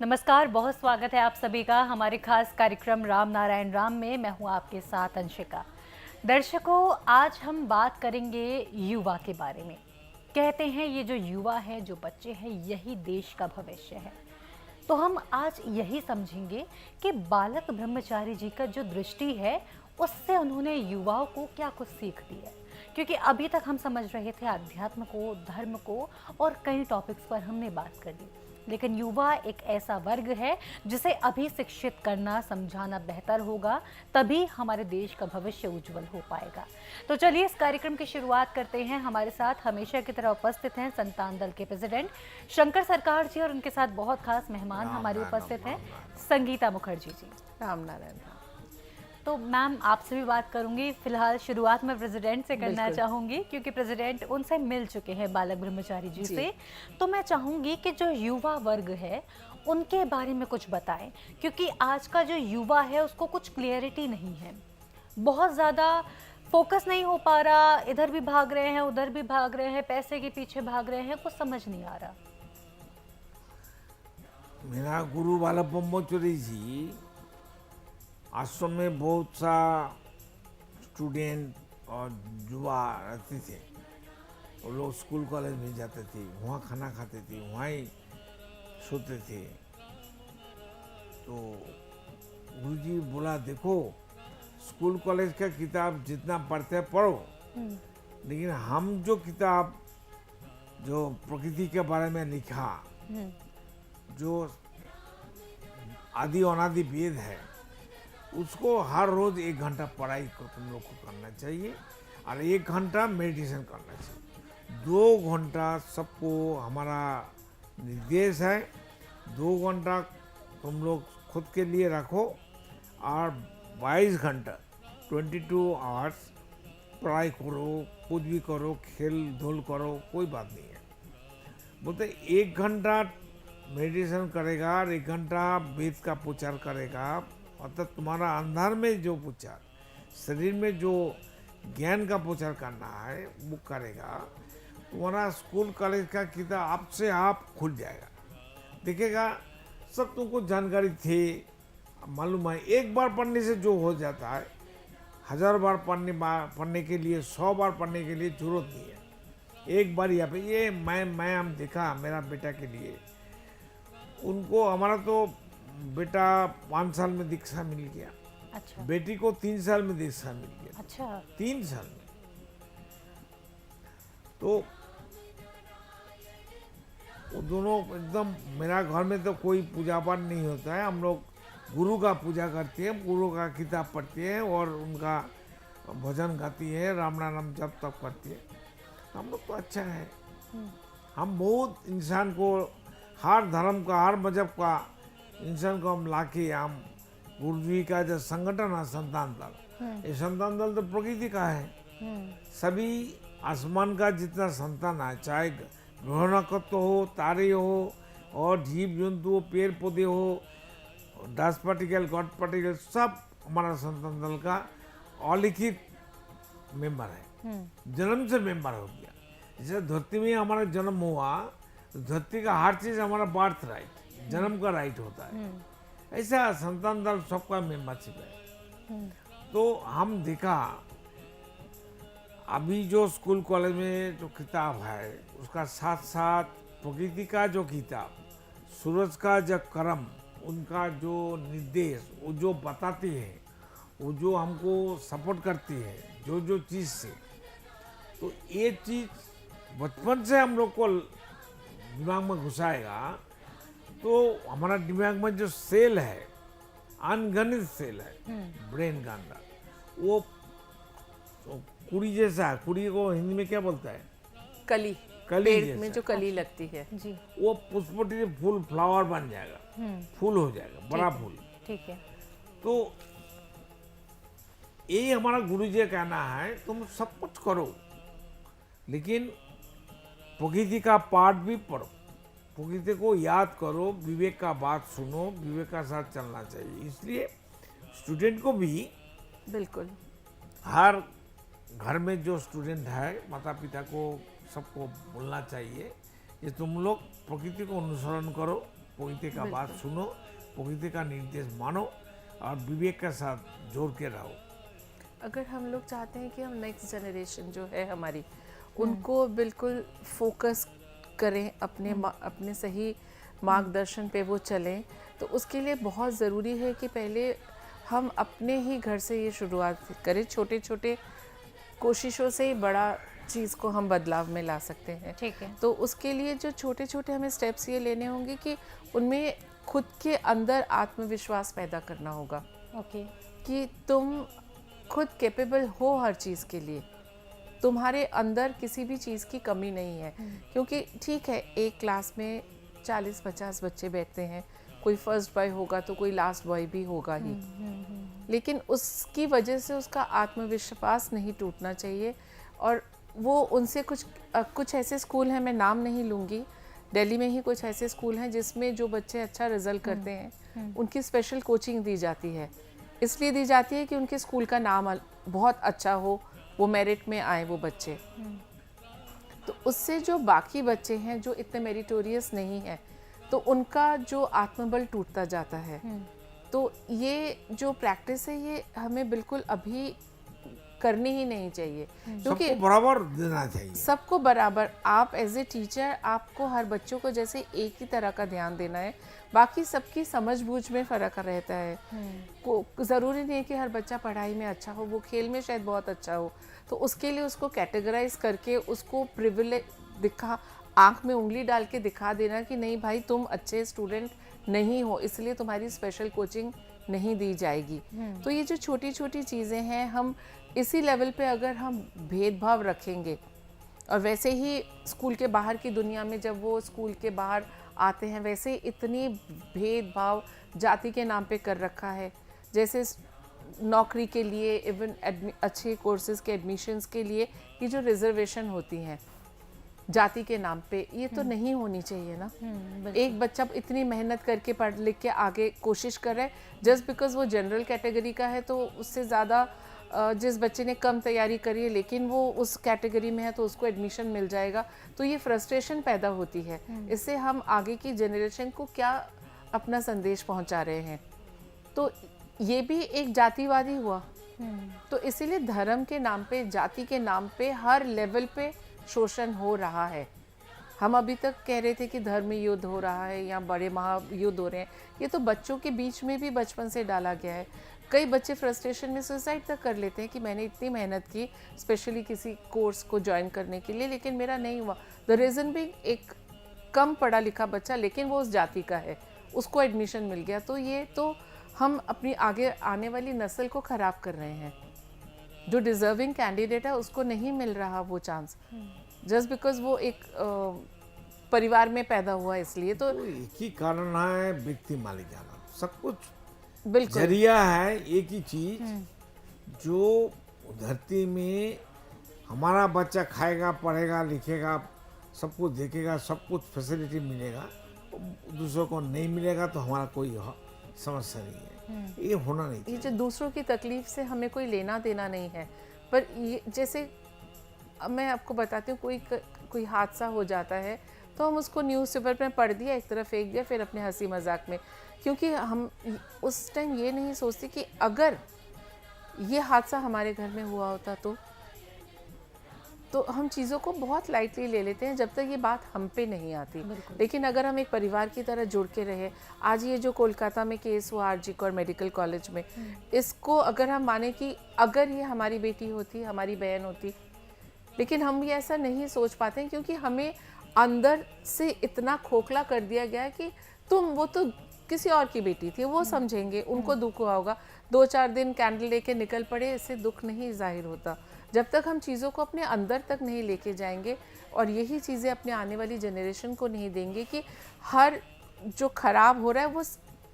नमस्कार, बहुत स्वागत है आप सभी का हमारे खास कार्यक्रम राम नारायण राम में। मैं हूं आपके साथ अंशिका। दर्शकों, आज हम बात करेंगे युवा के बारे में। कहते हैं ये जो युवा है, जो बच्चे हैं, यही देश का भविष्य है। तो हम आज यही समझेंगे कि बालक ब्रह्मचारी जी का जो दृष्टि है, उससे उन्होंने युवाओं को क्या कुछ सीख दी है। क्योंकि अभी तक हम समझ रहे थे अध्यात्म को, धर्म को, और कई टॉपिक्स पर हमने बात कर ली, लेकिन युवा एक ऐसा वर्ग है जिसे अभी शिक्षित करना, समझाना बेहतर होगा, तभी हमारे देश का भविष्य उज्जवल हो पाएगा। तो चलिए इस कार्यक्रम की शुरुआत करते हैं। हमारे साथ हमेशा की तरह उपस्थित हैं संतान दल के प्रेसिडेंट शंकर सरकार जी, और उनके साथ बहुत खास मेहमान हमारे उपस्थित हैं संगीता मुखर्जी जी। राम नारायण। तो मैम, आपसे भी बात करूंगी। फिलहाल शुरुआत में प्रेसिडेंट से करना चाहूंगी, क्योंकि प्रेसिडेंट उनसे मिल चुके हैं बालक ब्रह्मचारी जी से। तो मैं चाहूंगी कि जो युवा वर्ग है उनके बारे में कुछ बताएं, क्योंकि आज का जो युवा है उसको कुछ क्लियरिटी नहीं है, बहुत ज़्यादा फोकस नहीं हो पा रहा, इधर भी भाग रहे हैं, उधर भी भाग रहे हैं, पैसे के पीछे भाग रहे हैं, कुछ समझ नहीं आ रहा। मेरा गुरु बालक ब्रह्मचारी जी आश्रम में बहुत सा स्टूडेंट और युवा रहते थे। वो लोग स्कूल कॉलेज में जाते थे, वहाँ खाना खाते थे, वहाँ ही सोते थे। तो गुरुजी बोला, देखो स्कूल कॉलेज का किताब जितना पढ़ते पढ़ो, लेकिन हम जो किताब जो प्रकृति के बारे में लिखा, जो आदि अनादि वेद है, उसको हर रोज 1 घंटा पढ़ाई को तुम लोग को करना चाहिए और 1 घंटा मेडिटेशन करना चाहिए। 2 घंटा सबको हमारा निर्देश है, 2 घंटा तुम लोग खुद के लिए रखो और 22 घंटा 22 आवर्स पढ़ाई करो, कुछ भी करो, खेल धूल करो, कोई बात नहीं है। बोलते 1 घंटा मेडिटेशन करेगा और 1 घंटा वेद का प्रचार करेगा, अर्थात तुम्हारा अंदर में जो प्रचार, शरीर में जो ज्ञान का प्रचार करना है वो करेगा, तुम्हारा स्कूल कॉलेज का किताब आपसे आप खुल जाएगा। देखेगा सब तुमको जानकारी थी, मालूम है। एक बार पढ़ने से जो हो जाता है, 1000 बार पढ़ने के लिए, 100 बार पढ़ने के लिए जरूरत नहीं है। एक बार यहाँ पे ये मैं हम देखा मेरा बेटा के लिए, उनको हमारा तो बेटा 5 साल में दीक्षा मिल गया। अच्छा। बेटी को 3 साल में दीक्षा मिल गया। अच्छा। 3 साल में। तो वो दोनों एकदम, मेरा घर में तो कोई पूजा पाठ नहीं होता है, हम लोग गुरु का पूजा करते हैं, गुरु का किताब पढ़ते हैं और उनका भजन गाती है, राम नाम जप तप करती है। हम लोग तो अच्छा है। हम बहुत इंसान को, हर धर्म का, हर मजहब का इंसान को हम लाके, हम गुरु जी का जो संगठन है संतान दल, ये संतान दल तो प्रकृति का है। सभी आसमान का जितना संतान है, चाहे ग्रह नक्षत्र हो, तारे हो, और जीव जंतु हो, पेड़ पौधे हो, डस्ट पार्टिकल, गॉड पार्टिकल, सब हमारा संतान दल का अलिखित मेंबर है। जन्म से मेंबर हो गया। जैसे धरती में हमारा जन्म हुआ, तो धरती का हर चीज हमारा बर्थ राइट, जन्म का राइट होता है। ऐसा संतान दल सबका मेंबरशिप है। तो हम देखा अभी जो स्कूल कॉलेज में जो किताब है, उसका साथ साथ प्रकृति का जो किताब, सूरज का जो कर्म, उनका जो निर्देश, वो जो बताती है, वो जो हमको सपोर्ट करती है, जो जो चीज़ से, तो ये चीज़ बचपन से हम लोग को दिमाग में घुसाएगा, तो हमारा दिमाग में जो सेल है, अनगणित सेल है ब्रेन का अंदर, वो कुड़ी जैसा है। कुड़ी को हिंदी में क्या बोलता है? कली। पेड़ में जो कली लगती है जी, वो पुष्पटी फूल, फ्लावर बन जाएगा, फूल हो जाएगा, बड़ा फूल। ठीक है। तो यही हमारा गुरु जी का कहना है, तुम सब कुछ करो, लेकिन प्रकृति का पाठ भी पढ़ो, प्रकृति को याद करो, विवेक का बात सुनो, विवेक का साथ चलना चाहिए। इसलिए स्टूडेंट को भी, बिल्कुल, हर घर में जो स्टूडेंट है, माता पिता को सबको बोलना चाहिए कि तुम लोग प्रकृति को अनुसरण करो, प्रकृति का बात सुनो, प्रकृति का निर्देश मानो और विवेक के साथ जोड़ के रहो। अगर हम लोग चाहते हैं कि हम नेक्स्ट जनरेशन जो है हमारी, उनको बिल्कुल फोकस करें, अपने सही मार्गदर्शन पे वो चलें, तो उसके लिए बहुत ज़रूरी है कि पहले हम अपने ही घर से ये शुरुआत करें। छोटे छोटे कोशिशों से ही बड़ा चीज़ को हम बदलाव में ला सकते हैं। ठीक है। तो उसके लिए जो छोटे छोटे हमें स्टेप्स ये लेने होंगे कि उनमें खुद के अंदर आत्मविश्वास पैदा करना होगा ओके। कि तुम खुद कैपेबल हो हर चीज़ के लिए, तुम्हारे अंदर किसी भी चीज़ की कमी नहीं है। क्योंकि ठीक है, एक क्लास में 40-50 बच्चे बैठते हैं, कोई फर्स्ट बॉय होगा तो कोई लास्ट बॉय भी होगा ही, लेकिन उसकी वजह से उसका आत्मविश्वास नहीं टूटना चाहिए। और वो उनसे कुछ ऐसे स्कूल हैं, मैं नाम नहीं लूँगी, दिल्ली में ही कुछ ऐसे स्कूल हैं जिसमें जो बच्चे अच्छा रिजल्ट करते हैं उनकी स्पेशल कोचिंग दी जाती है। इसलिए दी जाती है कि उनके स्कूल का नाम बहुत अच्छा हो, वो मेरिट में आए वो बच्चे। तो उससे जो बाकी बच्चे हैं जो इतने मेरिटोरियस नहीं हैं, तो उनका जो आत्मबल टूटता जाता है। तो ये जो प्रैक्टिस है ये हमें बिल्कुल अभी करनी ही नहीं चाहिए, क्योंकि सबको बराबर देना चाहिए। सबको बराबर, आप एज ए टीचर आपको हर बच्चों को जैसे एक ही तरह का ध्यान देना है। बाकी सबकी समझबूझ में फ़र्क रहता है। ज़रूरी नहीं है कि हर बच्चा पढ़ाई में अच्छा हो, वो खेल में शायद बहुत अच्छा हो, तो उसके लिए उसको कैटेगराइज करके उसको प्रिविलेज आँख में उंगली डाल के दिखा देना कि नहीं भाई तुम अच्छे स्टूडेंट नहीं हो, इसलिए तुम्हारी स्पेशल कोचिंग नहीं दी जाएगी। तो ये जो छोटी छोटी चीज़ें हैं, हम इसी लेवल पे अगर हम भेदभाव रखेंगे, और वैसे ही स्कूल के बाहर की दुनिया में जब वो स्कूल के बाहर आते हैं वैसे इतनी भेदभाव जाति के नाम पे कर रखा है। जैसे नौकरी के लिए, इवन अच्छे कोर्सेज के एडमिशन्स के लिए ये जो रिजर्वेशन होती हैं जाति के नाम पे, ये तो नहीं होनी चाहिए ना। एक बच्चा इतनी मेहनत करके पढ़ लिख के आगे कोशिश कर रहा है, जस्ट बिकॉज वो जनरल कैटेगरी का है तो उससे ज़्यादा जिस बच्चे ने कम तैयारी करी है लेकिन वो उस कैटेगरी में है तो उसको एडमिशन मिल जाएगा, तो ये फ्रस्ट्रेशन पैदा होती है। इससे हम आगे की जनरेशन को क्या अपना संदेश पहुंचा रहे हैं? तो ये भी एक जातिवादी हुआ। तो इसीलिए धर्म के नाम पे, जाति के नाम पे हर लेवल पे शोषण हो रहा है। हम अभी तक कह रहे थे कि धर्म युद्ध हो रहा है या बड़े महायुद्ध हो रहे हैं, ये तो बच्चों के बीच में भी बचपन से डाला गया है। कई बच्चे फ्रस्ट्रेशन में सुसाइड तक कर लेते हैं कि मैंने इतनी मेहनत की स्पेशली किसी कोर्स को ज्वाइन करने के लिए, लेकिन मेरा नहीं हुआ। द रीज़न भी एक कम पढ़ा लिखा बच्चा, लेकिन वो उस जाति का है, उसको एडमिशन मिल गया। तो ये तो हम अपनी आगे आने वाली नस्ल को ख़राब कर रहे हैं। जो डिज़र्विंग कैंडिडेट है उसको नहीं मिल रहा वो चांस, जस्ट बिकॉज वो एक परिवार में पैदा हुआ इसलिए। तो एक ही कारण है, व्यक्ति मालिकाना, सब कुछ बिल्कुल जरिया है। एक ही चीज जो धरती में हमारा बच्चा खाएगा, पढ़ेगा, लिखेगा, सब कुछ देखेगा, सब कुछ फैसिलिटी मिलेगा, दूसरों को नहीं मिलेगा तो हमारा कोई समस्या नहीं है। ये होना नहीं चाहिए। ये जो दूसरों की तकलीफ से हमें कोई लेना देना नहीं है, पर ये जैसे अब मैं आपको बताती हूँ, कोई हादसा हो जाता है तो हम उसको न्यूज़पेपर में पढ़ दिया, एक तरफ फेंक दिया, फिर अपने हंसी मजाक में, क्योंकि हम उस टाइम ये नहीं सोचते कि अगर ये हादसा हमारे घर में हुआ होता तो हम चीज़ों को बहुत लाइटली ले लेते हैं जब तक ये बात हम पे नहीं आती। लेकिन अगर हम एक परिवार की तरह जुड़ के रहे, आज ये जो कोलकाता में केस हुआ आरजी कौर मेडिकल कॉलेज में, इसको अगर हम माने कि अगर ये हमारी बेटी होती, हमारी बहन होती, लेकिन हम ये ऐसा नहीं सोच पाते हैं क्योंकि हमें अंदर से इतना खोखला कर दिया गया है कि वो तो किसी और की बेटी थी, वो समझेंगे, उनको दुख हुआ होगा, 2-4 दिन कैंडल लेके निकल पड़े, इससे दुख नहीं जाहिर होता। जब तक हम चीज़ों को अपने अंदर तक नहीं लेके जाएंगे और यही चीज़ें अपने आने वाली जनरेशन को नहीं देंगे कि हर जो खराब हो रहा है वो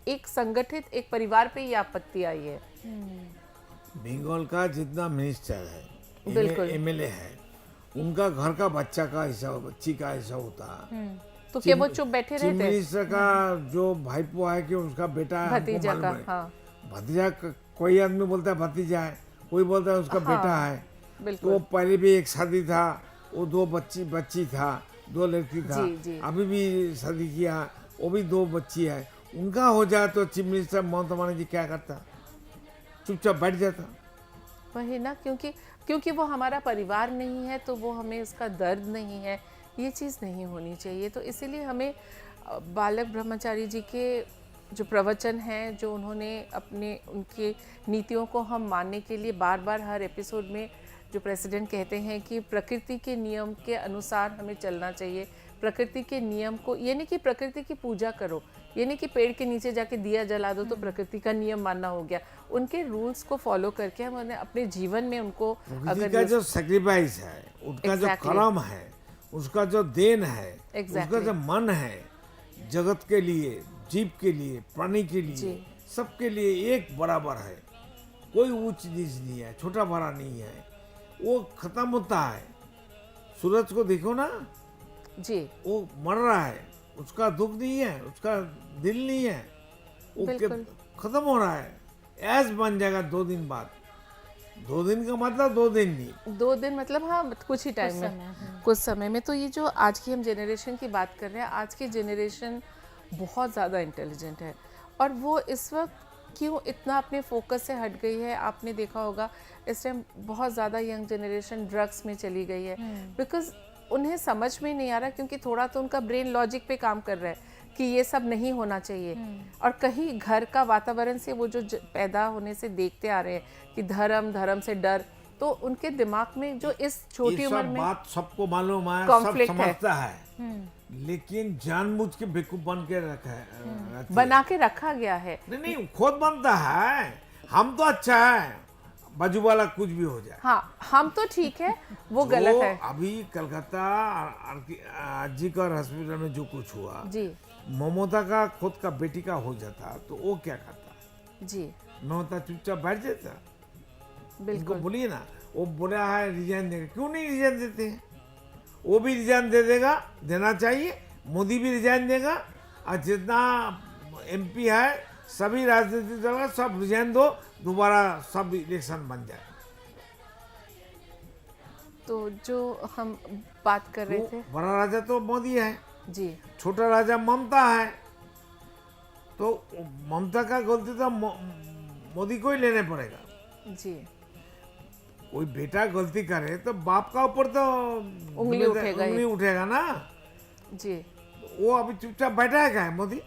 एक संगठित एक परिवार पे ही आपत्ति आई है। बंगाल का जितना मिनिस्टर है, बिल्कुल एमएलए है, उनका घर का बच्चा का हिस्सा, बच्ची का हिस्सा होता। तो क्या वो चुप बैठे रहते? मिनिस्टर का जो भाईपो है कि उसका बेटा है, भतीजा का, हाँ, भतीजा, कोई आदमी बोलता है भतीजा है, कोई बोलता है उसका बेटा है। तो पहले भी एक शादी था, वो 2 बच्ची था, 2 लड़की था, जी। अभी भी शादी किया, वो भी 2 बच्ची है, उनका हो जाए तो चीफ मिनिस्टर ममता बनर्जी क्या करता? चुपचाप बैठ जाता। वही ना, क्योंकि वो हमारा परिवार नहीं है तो वो हमें उसका दर्द नहीं है, ये चीज़ नहीं होनी चाहिए। तो इसीलिए हमें बालक ब्रह्मचारी जी के जो प्रवचन हैं, जो उन्होंने अपने उनके नीतियों को हम मानने के लिए बार बार हर एपिसोड में जो प्रेसिडेंट कहते हैं कि प्रकृति के नियम के अनुसार हमें चलना चाहिए, प्रकृति के नियम को, ये नहीं कि प्रकृति की पूजा करो, ये नहीं कि पेड़ के नीचे जाके दिया जला दो तो प्रकृति का नियम मानना हो गया। उनके रूल्स को फॉलो करके हम उन्हें अपने जीवन में उनको का जो सेक्रीफाइस है, उनका जो कर्म है, उसका जो देन है, उसका जो मन है, जगत के लिए, जीव के लिए, प्राणी के लिए, सबके लिए एक बराबर है। कोई ऊंच नीच नहीं है, छोटा बड़ा नहीं है, वो खत्म होता है। सूरज को देखो ना जी, वो मर रहा है, उसका दुख नहीं है, उसका दिल नहीं है, वो खत्म हो रहा है, ऐस बन जाएगा 2 दिन बाद। 2 दिन का मतलब 2 दिन नहीं, 2 दिन मतलब हाँ कुछ ही टाइम में, कुछ समय में। तो ये जो आज की हम जनरेशन की बात कर रहे हैं, आज की जनरेशन बहुत ज़्यादा इंटेलिजेंट है और वो इस वक्त क्यों इतना अपने फोकस से हट गई है, आपने देखा होगा इस टाइम बहुत ज़्यादा यंग जनरेशन ड्रग्स में चली गई है, बिकॉज उन्हें समझ में नहीं आ रहा, क्योंकि थोड़ा तो उनका ब्रेन लॉजिक पे काम कर रहा है कि ये सब नहीं होना चाहिए। और कहीं घर का वातावरण से वो जो पैदा होने से देखते आ रहे हैं कि धर्म से डर, तो उनके दिमाग में जो इस छोटी उम्र में बात सबको मालूम है, सब समझता है, लेकिन जानबूझ के बेवकूफ बन के रखा है, बना के रखा गया है। नहीं खुद बनता है, हम तो अच्छा है, बाजू वाला कुछ भी हो जाए, हाँ हम तो ठीक है, वो गलत है। अभी कलकत्ता आरजीकर हॉस्पिटल में जो कुछ हुआ जी, ममता का खुद का बेटी का हो जाता तो वो क्या करता? जी ममता चुपचाप बैठ जाता? बिल्कुल बोलिए ना, वो बोला है रिजाइन देगा, क्यों नहीं रिजाइन देते हैं? वो भी रिजाइन दे देगा, देना चाहिए, मोदी भी रिजाइन देगा, और जितना एमपी है सभी राजनीतिक दल सब रिजाइन दो, दोबारा सब इलेक्शन बन जाए। तो जो हम बात कर रहे थे, बड़ा राजा तो मोदी है जी, छोटा राजा ममता है, तो ममता का गलती तो मोदी को ही लेने पड़ेगा। जी, कोई बेटा गलती करे तो बाप का ऊपर तो उंगली उठेगा ना जी। वो अभी चुपचाप बैठा है मोदी,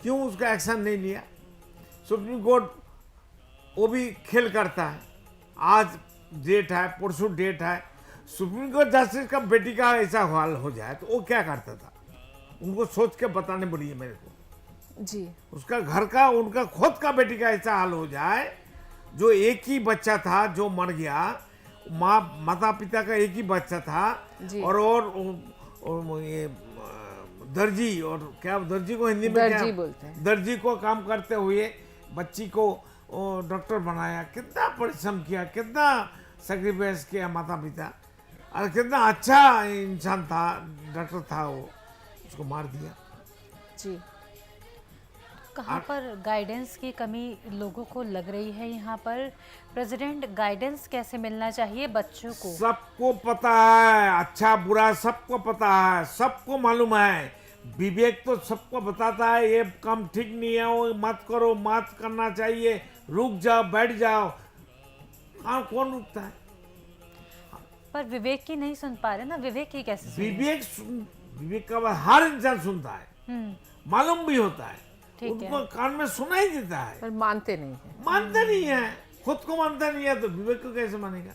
क्यों उसका एक्शन नहीं लिया? सुप्रीम कोर्ट वो भी खेल करता है, आज डेट है, परसों डेट है, सुप्रीम कोर्ट जस्टिस का बेटी का ऐसा हाल हो जाए तो वो क्या करता था? उनको सोच के बताने पड़ी मेरे को जी। उसका घर का, उनका खुद का बेटी का ऐसा हाल हो जाए, जो एक ही बच्चा था जो मर गया, माता पिता का एक ही बच्चा था, और ये दर्जी, और क्या दर्जी को हिंदी में दर्जी बोलते हैं, दर्जी को काम करते हुए बच्ची को डॉक्टर बनाया, कितना परिश्रम किया, कितना सेक्रीफाइस किया माता पिता, और कितना अच्छा इंसान था, डॉक्टर था, वो उसको मार दिया। जी। कहाँ पर गाइडेंस की कमी लोगों को लग रही है यहाँ पर? प्रेसिडेंट, गाइडेंस कैसे मिलना चाहिए बच्चों को? सबको पता है, अच्छा बुरा सबको पता है, सबको मालूम है, विवेक तो सबको बताता है ये काम ठीक नहीं है, वो मत करो, मत करना चाहिए, रुक जाओ, बैठ जाओ, कौन रुकता है? पर विवेक की नहीं सुन पा रहे ना, विवेक की कैसे सुने? विवेक का बात हर इंसान सुनता है, मालूम भी होता है, उनको कान में सुनाई देता है, पर मानते नहीं है, मानते नहीं है, खुद को मानता नहीं है तो विवेक को कैसे मानेगा?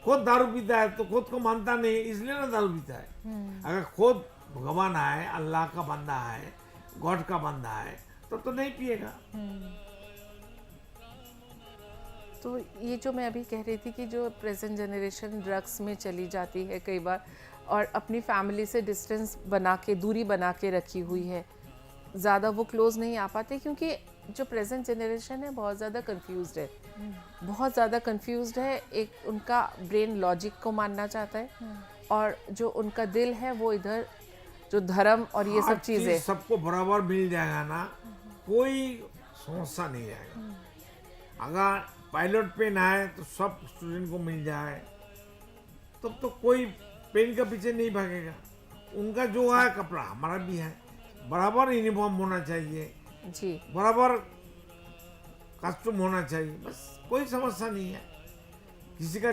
खुद दारू पीता है तो खुद को मानता नहीं, इसलिए ना दारू पीता है। अगर खुद भगवान है, अल्लाह का बंदा है, गॉड का बंदा है, तो नहीं पिएगा। तो ये जो मैं अभी कह रही थी कि जो प्रेजेंट जनरेशन ड्रग्स में चली जाती है कई बार, और अपनी फैमिली से डिस्टेंस बना के, दूरी बना के रखी हुई है, ज़्यादा वो क्लोज नहीं आ पाते, क्योंकि जो प्रेजेंट जनरेशन है बहुत ज़्यादा कंफ्यूज्ड है, बहुत ज़्यादा कंफ्यूज्ड है। एक उनका ब्रेन लॉजिक को मानना चाहता है, और जो उनका दिल है वो इधर जो धर्म और ये सब चीज़ें, सबको बराबर मिल जाएगा ना, कोई समस्या नहीं आएगा। अगर पायलट पेन है तो सब स्टूडेंट को मिल जाए, तब तो कोई पेन के पीछे नहीं भागेगा। उनका जो है कपड़ा हमारा भी है, बराबर यूनिफॉर्म होना चाहिए, जी बराबर कॉस्ट्यूम होना चाहिए, बस कोई समस्या नहीं है। किसी का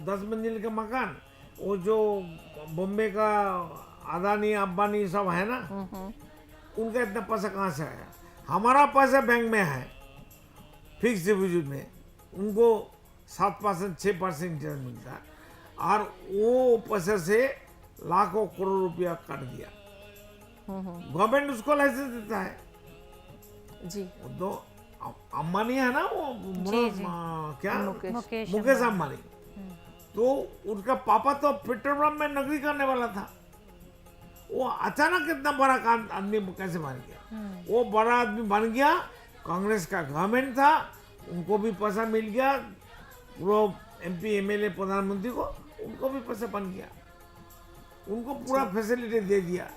10 मंजिल का मकान, वो जो बॉम्बे का अदानी अंबानी सब है ना, उनका इतना पैसा कहाँ से आया? हमारा पैसा बैंक में है फिक्स डिपॉजिट में, उनको 7% 6% इंटरेस्ट मिलता है, और वो पैसे से लाखों करोड़ रुपया काट दिया। गवर्नमेंट उसको लाइसेंस देता है। जी वो तो अंबानी है ना, वो क्या मुकेश अंबानी, तो उनका पापा तो पेट्रोल में नौकरी करने वाला था। वो अचानक इतना बड़ा काम आदमी कैसे बन गया? वो बड़ा आदमी बन गया, कांग्रेस का गवर्नमेंट था, उनको भी पैसा मिल गया, वो MP MLA प्रधानमंत्री को, उनको भी पैसा बन गया, उनको पूरा फैसिलिटी दे दिया।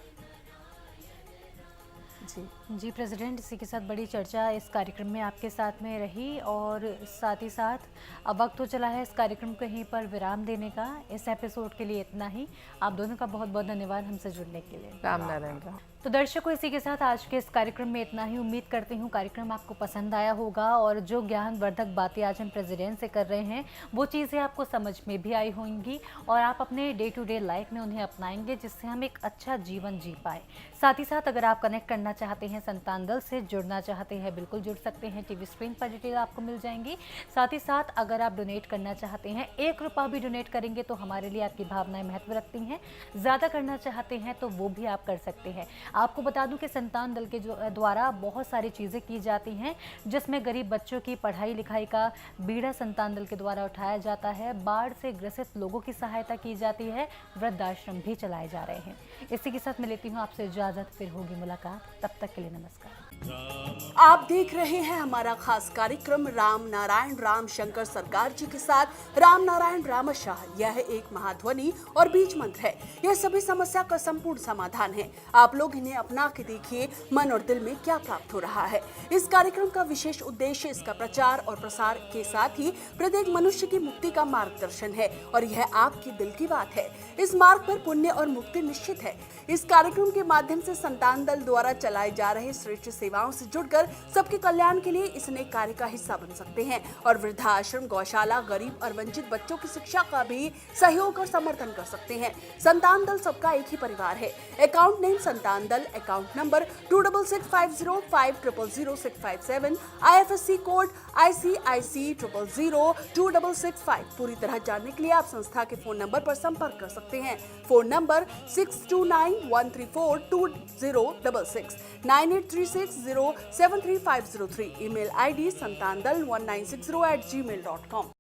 जी प्रेसिडेंट, इसी के साथ बड़ी चर्चा इस कार्यक्रम में आपके साथ में रही, और साथ ही साथ अब वक्त तो चला है इस कार्यक्रम को यहीं पर विराम देने का। इस एपिसोड के लिए इतना ही। आप दोनों का बहुत बहुत धन्यवाद हमसे जुड़ने के लिए। राम नारायण राम। तो दर्शकों, इसी के साथ आज के इस कार्यक्रम में इतना ही। उम्मीद करती हूँ कार्यक्रम आपको पसंद आया होगा, और जो ज्ञानवर्धक बातें आज हम प्रेसिडेंट से कर रहे हैं वो चीज़ें आपको समझ में भी आई होंगी, और आप अपने डे टू डे लाइफ में उन्हें अपनाएंगे, जिससे हम एक अच्छा जीवन जी पाए। साथ ही साथ अगर आप कनेक्ट करना चाहते हैं, संतान दल से जुड़ना चाहते हैं, बिल्कुल जुड़ सकते हैं। टीवी स्क्रीन पर डिटेल आपको मिल जाएंगी। साथ ही साथ अगर आप डोनेट करना चाहते हैं, 1 रुपया भी डोनेट करेंगे तो हमारे लिए आपकी भावनाएं महत्व रखती हैं। ज़्यादा करना चाहते हैं तो वो भी आप कर सकते हैं। आपको बता दूं कि संतान दल के द्वारा बहुत सारी चीज़ें की जाती हैं, जिसमें गरीब बच्चों की पढ़ाई लिखाई का बीड़ा संतान दल के द्वारा उठाया जाता है, बाढ़ से ग्रसित लोगों की सहायता की जाती है, वृद्धाश्रम भी चलाए जा रहे हैं। इसी के साथ मैं लेती हूँ आपसे इजाज़त, फिर होगी मुलाकात। तब तक के लिए नमस्कार। आप देख रहे हैं हमारा खास कार्यक्रम राम नारायण राम शंकर सरकार जी के साथ राम नारायण रामशाह। यह एक महाध्वनि और बीज मंत्र है। यह सभी समस्या का संपूर्ण समाधान है। आप लोग इन्हें अपना के देखिए, मन और दिल में क्या प्राप्त हो रहा है। इस कार्यक्रम का विशेष उद्देश्य इसका प्रचार और प्रसार के साथ ही प्रत्येक मनुष्य की मुक्ति का मार्गदर्शन है, और यह आपकी दिल की बात है। इस मार्ग पर पुण्य और मुक्ति निश्चित है। इस कार्यक्रम के माध्यम से संतान दल द्वारा चलाए जा रहे श्रेष्ठ सेवाओं से जुड़कर सबके कल्याण के लिए इस नेक कार्य का हिस्सा बन सकते हैं, और वृद्धाश्रम, गौशाला, गरीब और वंचित बच्चों की शिक्षा का भी सहयोग और समर्थन कर सकते हैं। संतान दल सबका एक ही परिवार है। अकाउंट नेम संतान दल, account number 266505000657, IFSC code ICIC 000265। पूरी तरह जानने के लिए आप संस्था के फोन नंबर पर संपर्क कर सकते हैं। Phone number 6291342066, 9836073503। Email ID santandal1960@gmail.com।